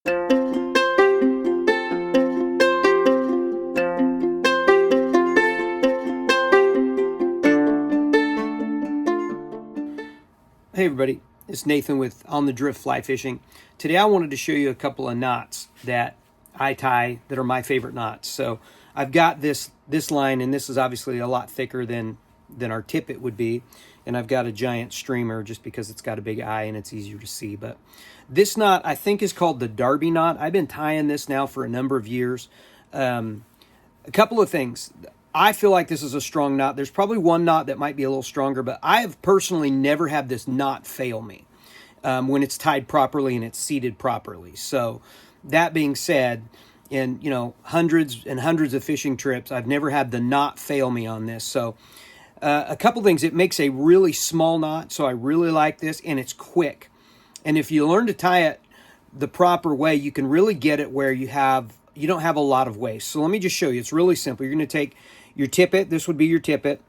Hey everybody, it's Nathan with On the Drift Fly Fishing. Today I wanted to show you a couple of knots that I tie that are my favorite knots. So I've got this line, and this is obviously a lot thicker than our tippet would be. And I've got a giant streamer just because it's got a big eye and it's easier to see. But this knot I think is called the Darby Knot. I've been tying this now for a number of years. A couple of things. I feel like this is a strong knot. There's probably one knot that might be a little stronger, but I have personally never had this knot fail me when it's tied properly and it's seated properly. So that being said, in hundreds and hundreds of fishing trips, I've never had the knot fail me on this. So a couple things. It makes a really small knot, so I really like this, and it's quick. And if you learn to tie it the proper way, you can really get it where you don't have a lot of waste. So let me just show you. It's really simple. You're going to take your tippet. This would be your tippet,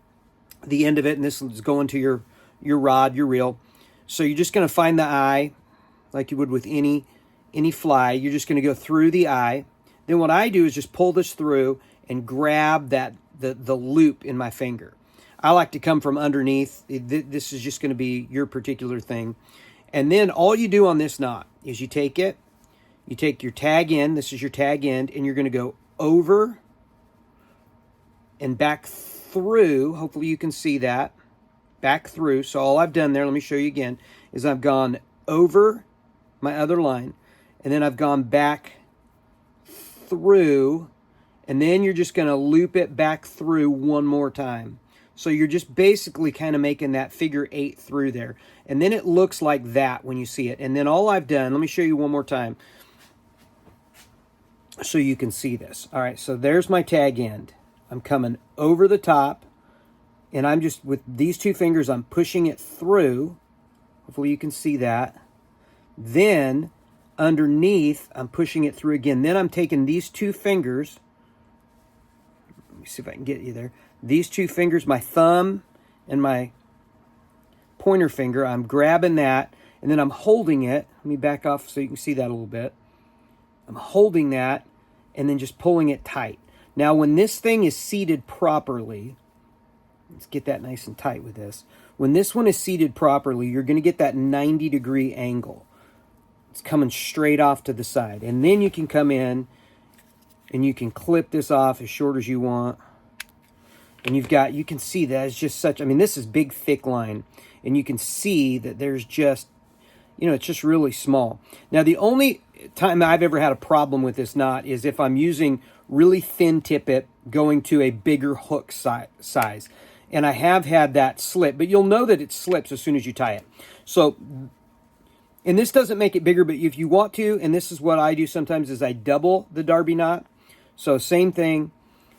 the end of it, and this is going to your rod, your reel. So you're just going to find the eye like you would with any fly. You're just going to go through the eye. Then what I do is just pull this through and grab the loop in my finger. I like to come from underneath. This is just going to be your particular thing. And then all you do on this knot is you take your tag end, this is your tag end, and you're going to go over and back through. Hopefully you can see that. Back through. So all I've done there, let me show you again, is I've gone over my other line, and then I've gone back through, and then you're just going to loop it back through one more time. So you're just basically kind of making that figure 8 through there. And then it looks like that when you see it. And then all I've done, let me show you one more time so you can see this. All right, so there's my tag end. I'm coming over the top, and I'm just, with these two fingers, I'm pushing it through. Hopefully you can see that. Then underneath, I'm pushing it through again. Then I'm taking these two fingers. Let me see if I can get you there. These two fingers, my thumb and my pointer finger, I'm grabbing that, and then I'm holding it. Let me back off so you can see that a little bit. I'm holding that and then just pulling it tight. Now, when this thing is seated properly, let's get that nice and tight with this. When this one is seated properly, you're going to get that 90-degree angle. It's coming straight off to the side. And then you can come in and you can clip this off as short as you want. And you can see that it's just such, this is big, thick line. And you can see that there's just, it's just really small. Now, the only time I've ever had a problem with this knot is if I'm using really thin tippet going to a bigger hook size. And I have had that slip, but you'll know that it slips as soon as you tie it. So, and this doesn't make it bigger, but if you want to, and this is what I do sometimes, is I double the Darby knot. So same thing,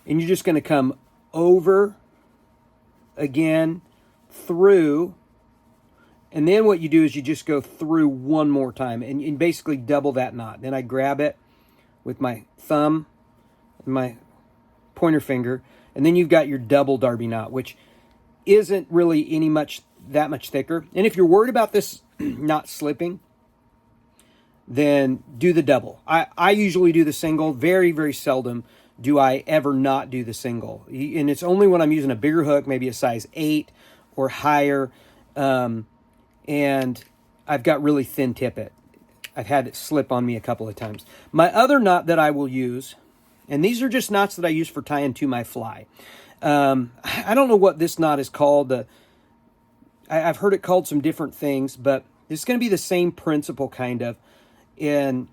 and you're just going to come over again, through, and then what you do is you just go through one more time and basically double that knot. Then I grab it with my thumb and my pointer finger, and then you've got your double Darby knot, which isn't really that much thicker. And if you're worried about this not slipping, then do the double. I usually do the single. Very, very seldom do I ever not do the single. And it's only when I'm using a bigger hook, maybe a size 8 or higher, and I've got really thin tippet. I've had it slip on me a couple of times. My other knot that I will use, and these are just knots that I use for tying to my fly. I don't know what this knot is called. I've heard it called some different things, but it's going to be the same principle kind of. And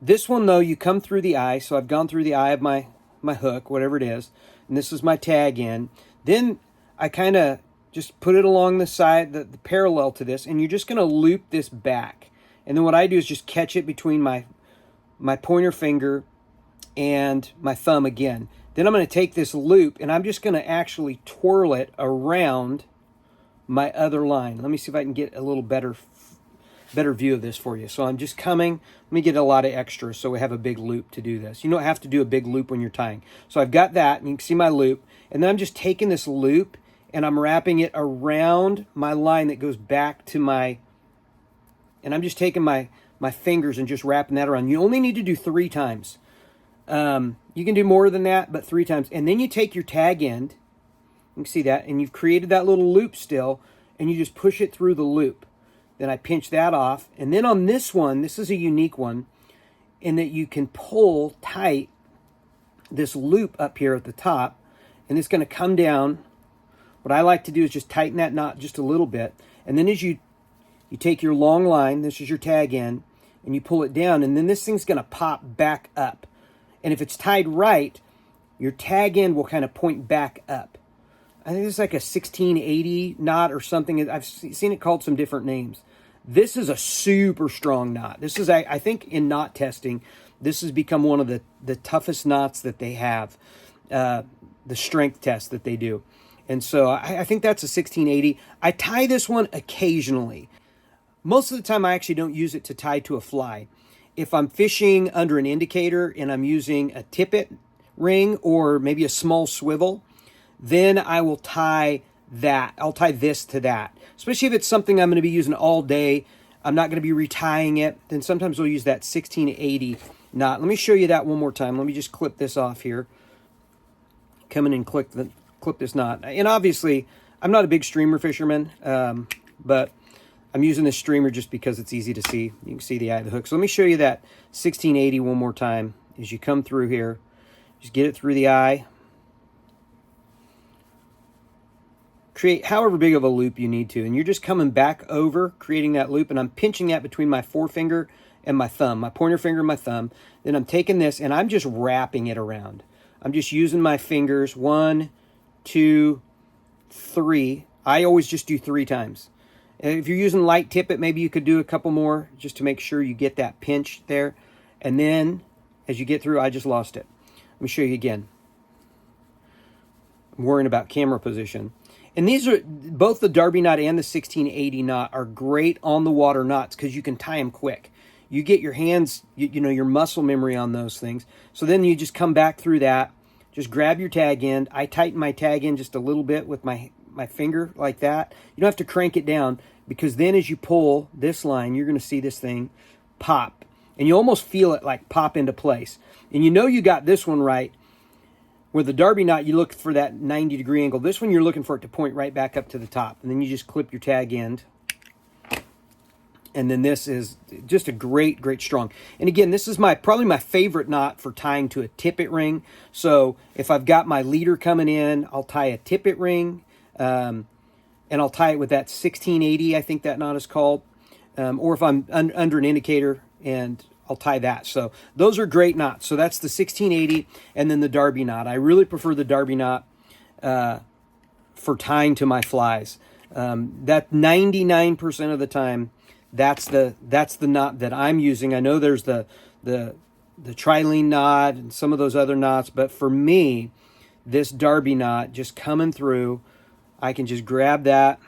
this one, though, you come through the eye. So I've gone through the eye of my hook, whatever it is. And this is my tag end. Then I kind of just put it along the side, the parallel to this. And you're just going to loop this back. And then what I do is just catch it between my pointer finger and my thumb again. Then I'm going to take this loop, and I'm just going to actually twirl it around my other line. Let me see if I can get a little better view of this for you. So I'm just coming. Let me get a lot of extra so we have a big loop to do this. You don't have to do a big loop when you're tying. So I've got that, and you can see my loop. And then I'm just taking this loop, and I'm wrapping it around my line that goes back to my, and I'm just taking my my fingers and just wrapping that around. You only need to do 3 times. You can do more than that, but 3 times. And then you take your tag end, you can see that, and you've created that little loop still, and you just push it through the loop. Then I pinch that off. And then on this one, this is a unique one, in that you can pull tight this loop up here at the top, and it's going to come down. What I like to do is just tighten that knot just a little bit. And then as you take your long line, this is your tag end, and you pull it down, and then this thing's going to pop back up. And if it's tied right, your tag end will kind of point back up. I think it's like a 1680 knot or something. I've seen it called some different names. This is a super strong knot. This is, I think, in knot testing, this has become one of the toughest knots that they have, the strength test that they do. And so I think that's a 1680. I tie this one occasionally. Most of the time, I actually don't use it to tie to a fly. If I'm fishing under an indicator and I'm using a tippet ring or maybe a small swivel, then I will tie that. I'll tie this to that. Especially if it's something I'm going to be using all day. I'm not going to be retying it. Then sometimes we'll use that 1680 knot. Let me show you that one more time. Let me just clip this off here. Come in and clip this knot. And obviously, I'm not a big streamer fisherman, but I'm using this streamer just because it's easy to see. You can see the eye of the hook. So let me show you that 1680 one more time. As you come through here, just get it through the eye. Create however big of a loop you need to. And you're just coming back over, creating that loop. And I'm pinching that between my forefinger and my thumb, my pointer finger and my thumb. Then I'm taking this and I'm just wrapping it around. I'm just using my fingers. 1, 2, 3. I always just do 3 times. If you're using light tippet, maybe you could do a couple more just to make sure you get that pinch there. And then as you get through, I just lost it. Let me show you again. I'm worrying about camera position. And these are, both the Darby knot and the 1680 knot are great on the water knots because you can tie them quick. You get your hands, you know, your muscle memory on those things. So then you just come back through that. Just grab your tag end. I tighten my tag end just a little bit with my finger like that. You don't have to crank it down because then as you pull this line, you're going to see this thing pop. And you almost feel it like pop into place. And you know you got this one right. With the Darby knot, you look for that 90-degree angle. This one, you're looking for it to point right back up to the top. And then you just clip your tag end. And then this is just a great, great strong. And again, this is probably my favorite knot for tying to a tippet ring. So if I've got my leader coming in, I'll tie a tippet ring. And I'll tie it with that 1680, I think that knot is called. Or if I'm under an indicator, and I'll tie that. So those are great knots. So that's the 1680 and then the Darby knot. I really prefer the Darby knot for tying to my flies. That 99% of the time, that's the knot that I'm using. I know there's the trilene knot and some of those other knots, but for me, this Darby knot just coming through, I can just grab that.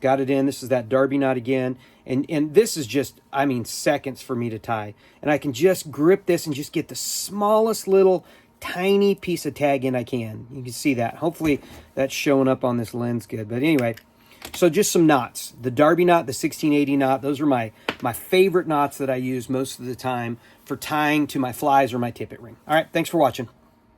Got it in. This is that Darby knot again. And this is just, I mean, seconds for me to tie. And I can just grip this and just get the smallest little tiny piece of tag in I can. You can see that. Hopefully that's showing up on this lens good. But anyway, so just some knots. The Darby knot, the 1680 knot, those are my favorite knots that I use most of the time for tying to my flies or my tippet ring. All right, thanks for watching.